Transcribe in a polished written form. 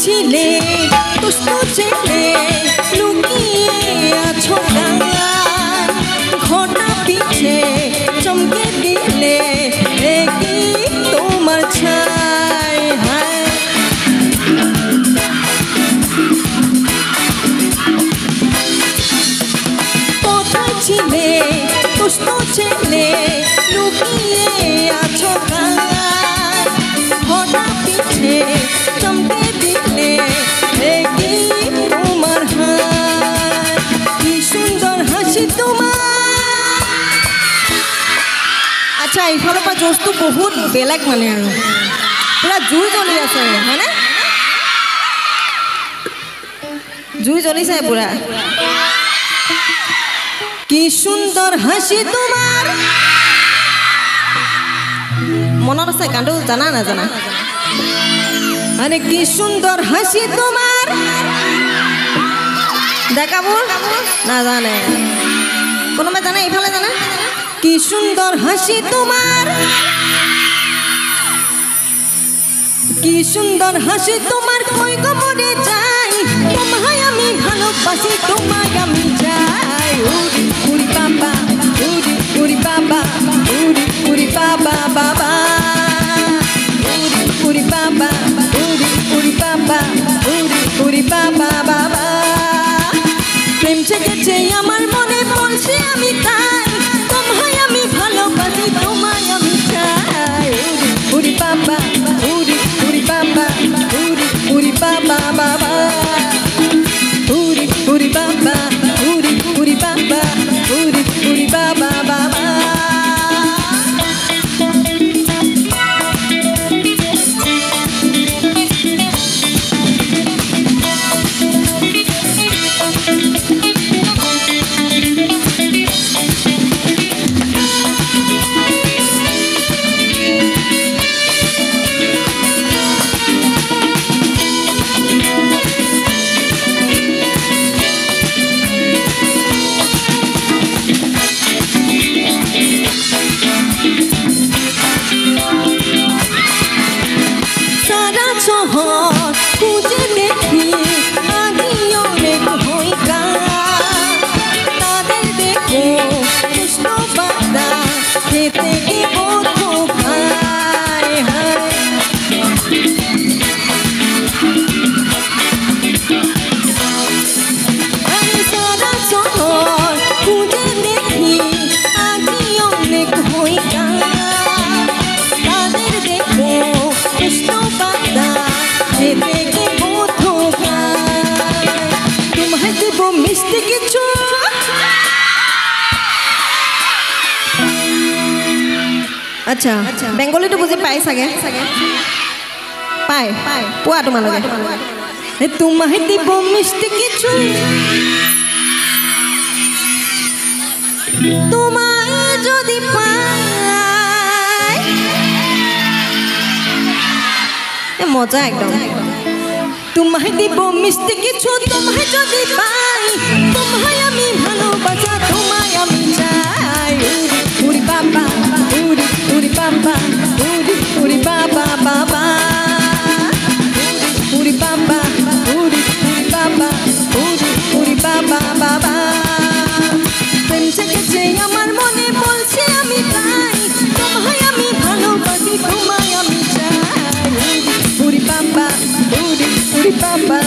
ছিলে দুষ্ট ছেলে লুকিয়ে আছো গান ঘটা পিছে চমকে দিলে কি তোমার ছাই হায় কোথায় ছিলে দুষ্ট ছেলে লুকিয়ে আছো গান ঘটা পিছে চমকে দিলে কি তোমার হায় কি সুন্দর হাসি তোমার। আচ্ছা এইফালৰ পৰা জোচটো বহুত বেলেগ মানে আৰু পুৰা জুই জ্বলি আছে হয়নে জুই জ্বলিছে পুৰা কি সুন্দৰ হাসি তোমাৰ মনত আছে গানটো জানা নাজানা আরে কি সুন্দর হাসি তোমার দেখাবো না জানে কোনোবা জানে এইফালে জানে কি সুন্দর হাসি তোমার কি সুন্দর হাসি তোমার কই গো মরে যাই তোমায় আমি ভালোবাসি তোমায় আমি চাই উড়ি বাবা উড়ি বাবা উড়ি বাবা বাবা উড়ি বাবা উড়ি বাবা উড়ি বাবা বাবা প্রেম জেগেছে আমার মনে বলছি আমি তাই তোমায় আমি ভালোবাসি তোমায় আমি চাই উড়ি বাবা উড়ি বাবা উড়ি বাবা বাবা উড়ি বাবা উড়ি বাবা উড়ি বাবা বাবা খুঁজে দেখি আগিও রেখ হই তাদের দেখো কৃষ্ণ বাদা খেতে গেবো হায় হায় সারা শহর খুঁজে দেখি আগিও রেখ হই তাদের দেখো কৃষ্ণ বাদা তোমায় দেব মিষ্টি কিছু আচ্ছা বেংগলীটো বুজি পাই চাগে পাই পোৱা তোমালোকে তোমায় দেব মিষ্টি কিছু তোমায় যদি পাই মজা একদম তোমায় দিব মিষ্টি কিছু তোমায় যদি পাই তোমায় আমি ভালোবাসা তোমায় আমি চাই উড়ি বাবা উড়ি বাবা উড়ি বাবা বাবা উড়ি বাবা উড়ি বাবা উড়ি বাবা বাবা প্রেম জেগেছে আমার মনে বলছি আমি তাই তোমায় আমি ভালোবাসি তোমায় আমি চাই উড়ি বাবা উড়ি বাবা